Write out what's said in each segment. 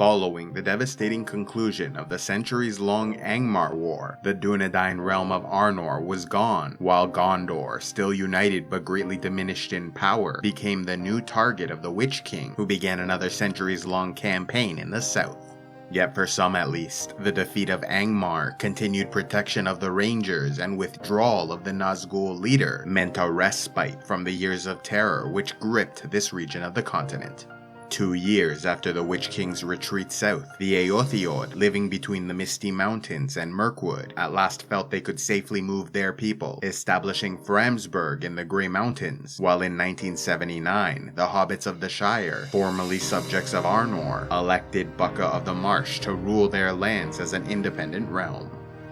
Following the devastating conclusion of the centuries-long Angmar War, the Dunedain realm of Arnor was gone, while Gondor, still united but greatly diminished in power, became the new target of the Witch King, who began another centuries-long campaign in the south. Yet for some at least, the defeat of Angmar, continued protection of the Rangers, and withdrawal of the Nazgul leader meant a respite from the years of terror which gripped this region of the continent. 2 years after the Witch King's retreat south, the Eotheod, living between the Misty Mountains and Mirkwood, at last felt they could safely move their people, establishing Framsburg in the Grey Mountains, while in 1979, the Hobbits of the Shire, formerly subjects of Arnor, elected Bukka of the Marsh to rule their lands as an independent realm.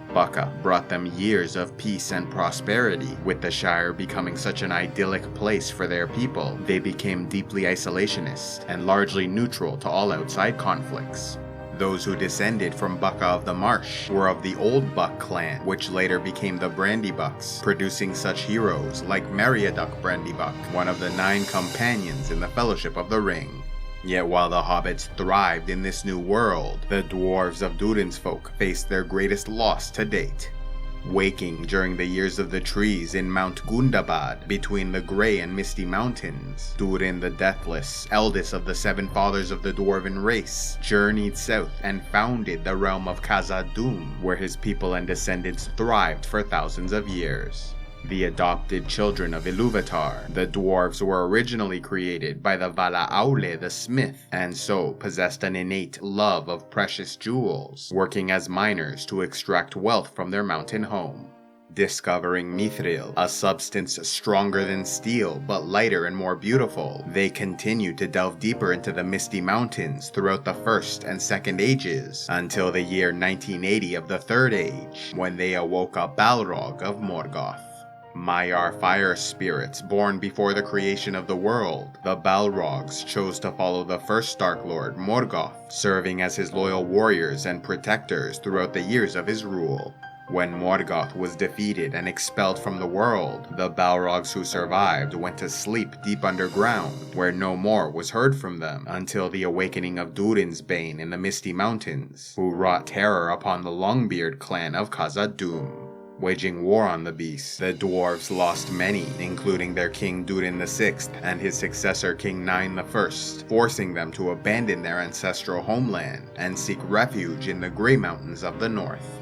Bukka brought them years of peace and prosperity. With the Shire becoming such an idyllic place for their people, they became deeply isolationist and largely neutral to all outside conflicts. Those who descended from Bukka of the Marsh were of the Old Buck clan, which later became the Brandybucks, producing such heroes like Meriadoc Brandybuck, one of the 9 companions in the Fellowship of the Ring. Yet while the hobbits thrived in this new world, the dwarves of Durin's folk faced their greatest loss to date. Waking during the years of the trees in Mount Gundabad between the Grey and Misty Mountains, Durin the Deathless, eldest of the 7 fathers of the dwarven race, journeyed south and founded the realm of Khazad-dûm, where his people and descendants thrived for thousands of years. The adopted children of Ilúvatar, the dwarves were originally created by the Vala Aule the smith, and so possessed an innate love of precious jewels, working as miners to extract wealth from their mountain home. Discovering mithril, a substance stronger than steel but lighter and more beautiful, they continued to delve deeper into the Misty Mountains throughout the First and Second Ages, until the year 1980 of the Third Age, when they awoke a Balrog of Morgoth. Maiar fire spirits born before the creation of the world, the Balrogs chose to follow the first Dark Lord, Morgoth, serving as his loyal warriors and protectors throughout the years of his rule. When Morgoth was defeated and expelled from the world, the Balrogs who survived went to sleep deep underground, where no more was heard from them until the awakening of Durin's Bane in the Misty Mountains, who wrought terror upon the Longbeard clan of Khazad-dûm. Waging war on the beast, the dwarves lost many, including their king Durin VI and his successor King Nine I, forcing them to abandon their ancestral homeland and seek refuge in the Grey Mountains of the north.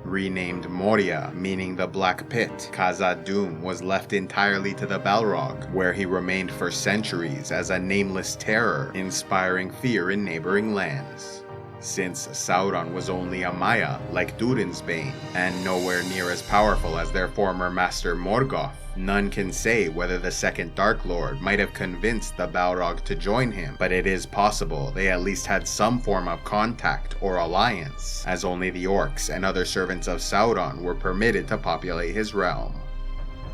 Renamed Moria, meaning the Black Pit, Khazad-dûm was left entirely to the Balrog, where he remained for centuries as a nameless terror, inspiring fear in neighboring lands. Since Sauron was only a Maya, like Durin's Bane, and nowhere near as powerful as their former master Morgoth, none can say whether the second Dark Lord might have convinced the Balrog to join him, but it is possible they at least had some form of contact or alliance, as only the orcs and other servants of Sauron were permitted to populate his realm.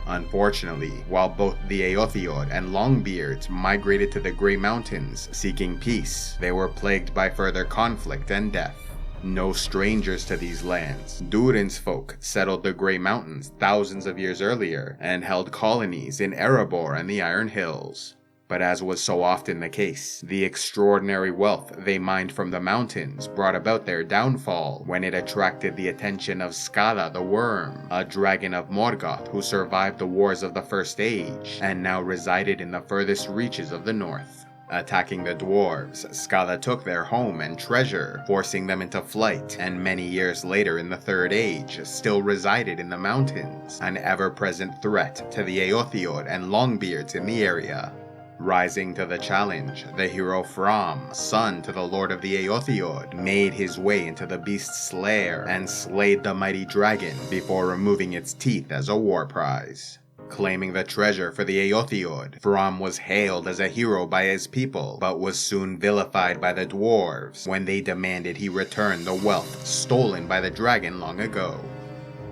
Unfortunately, while both the Eotheod and Longbeards migrated to the Grey Mountains seeking peace, they were plagued by further conflict and death. No strangers to these lands, Durin's folk settled the Grey Mountains thousands of years earlier and held colonies in Erebor and the Iron Hills. But as was so often the case, the extraordinary wealth they mined from the mountains brought about their downfall when it attracted the attention of Skada the Worm, a dragon of Morgoth who survived the wars of the First Age and now resided in the furthest reaches of the north. Attacking the dwarves, Skada took their home and treasure, forcing them into flight, and many years later in the Third Age still resided in the mountains, an ever-present threat to the Eotheod and Longbeards in the area. Rising to the challenge, the hero Fram, son to the Lord of the Eotheod, made his way into the beast's lair and slayed the mighty dragon before removing its teeth as a war prize. Claiming the treasure for the Eotheod, Fram was hailed as a hero by his people, but was soon vilified by the dwarves when they demanded he return the wealth stolen by the dragon long ago.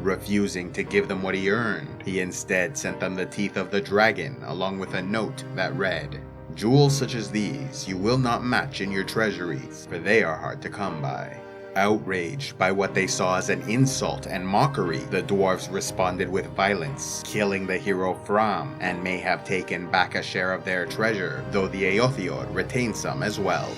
Refusing to give them what he earned, he instead sent them the teeth of the dragon along with a note that read, "Jewels such as these you will not match in your treasuries, for they are hard to come by." Outraged by what they saw as an insult and mockery, the dwarves responded with violence, killing the hero Fram, and may have taken back a share of their treasure, though the Eotheod retained some as well.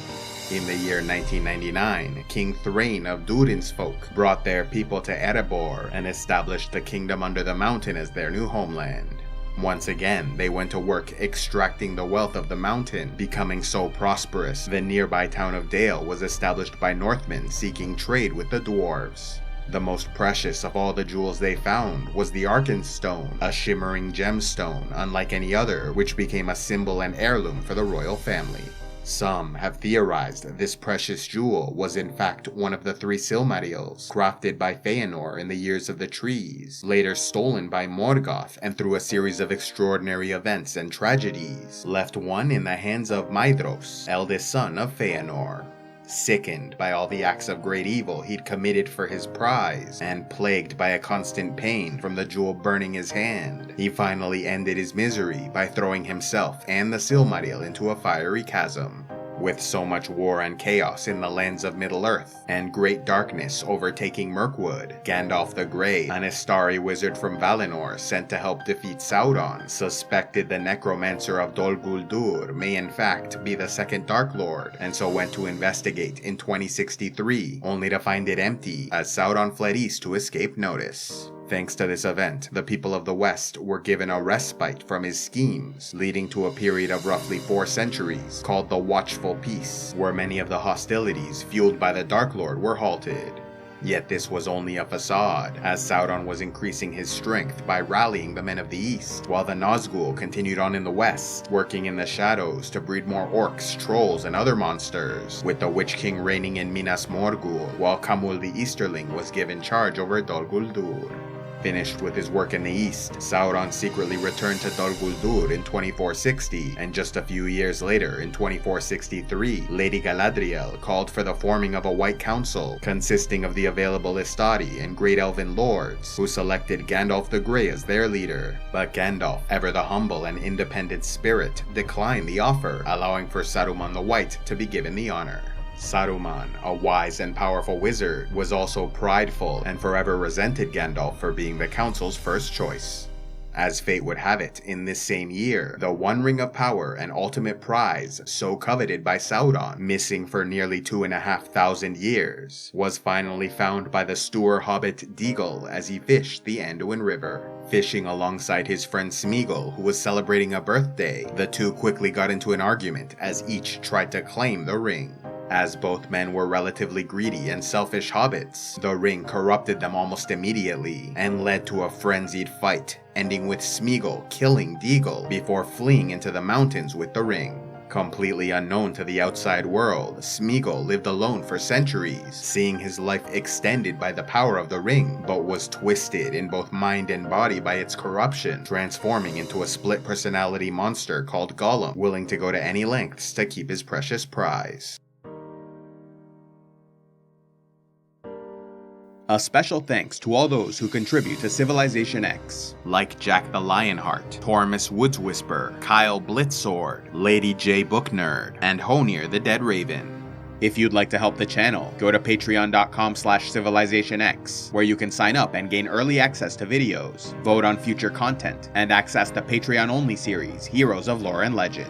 In the year 1999, King Thrain of Durin's folk brought their people to Erebor and established the kingdom under the mountain as their new homeland. Once again, they went to work extracting the wealth of the mountain, becoming so prosperous the nearby town of Dale was established by Northmen seeking trade with the dwarves. The most precious of all the jewels they found was the Arkenstone, a shimmering gemstone unlike any other, which became a symbol and heirloom for the royal family. Some have theorized this precious jewel was in fact one of the 3 Silmarils, crafted by Feanor in the Years of the Trees, later stolen by Morgoth, and through a series of extraordinary events and tragedies, left one in the hands of Maedhros, eldest son of Feanor. Sickened by all the acts of great evil he'd committed for his prize, and plagued by a constant pain from the jewel burning his hand, he finally ended his misery by throwing himself and the Silmaril into a fiery chasm. With so much war and chaos in the lands of Middle-earth, and great darkness overtaking Mirkwood, Gandalf the Grey, an Istari wizard from Valinor sent to help defeat Sauron, suspected the necromancer of Dol Guldur may in fact be the second Dark Lord, and so went to investigate in 2063, only to find it empty as Sauron fled east to escape notice. Thanks to this event, the people of the West were given a respite from his schemes, leading to a period of roughly 4 centuries called the Watchful Peace, where many of the hostilities fueled by the Dark Lord were halted. Yet this was only a facade, as Sauron was increasing his strength by rallying the men of the East, while the Nazgul continued on in the West, working in the shadows to breed more orcs, trolls, and other monsters, with the Witch King reigning in Minas Morgul, while Camul the Easterling was given charge over Dol Guldur. Finished with his work in the east, Sauron secretly returned to Dol Guldur in 2460, and just a few years later, in 2463, Lady Galadriel called for the forming of a White Council, consisting of the available Istari and Great Elven Lords, who selected Gandalf the Grey as their leader. But Gandalf, ever the humble and independent spirit, declined the offer, allowing for Saruman the White to be given the honor. Saruman, a wise and powerful wizard, was also prideful and forever resented Gandalf for being the council's first choice. As fate would have it, in this same year, the One Ring of Power and ultimate prize, so coveted by Sauron, missing for nearly 2,500 years, was finally found by the Stour hobbit Deagle as he fished the Anduin River. Fishing alongside his friend Smeagol, who was celebrating a birthday, the two quickly got into an argument as each tried to claim the ring. As both men were relatively greedy and selfish hobbits, the ring corrupted them almost immediately and led to a frenzied fight, ending with Smeagol killing Deagle before fleeing into the mountains with the ring. Completely unknown to the outside world, Smeagol lived alone for centuries, seeing his life extended by the power of the ring, but was twisted in both mind and body by its corruption, transforming into a split-personality monster called Gollum, willing to go to any lengths to keep his precious prize. A special thanks to all those who contribute to Civilization X, like Jack the Lionheart, Tormus Woodswhisper, Kyle Blitzsword, Lady J Booknerd, and Honir the Dead Raven. If you'd like to help the channel, go to patreon.com/civilizationx, where you can sign up and gain early access to videos, vote on future content, and access the Patreon-only series, Heroes of Lore and Legend.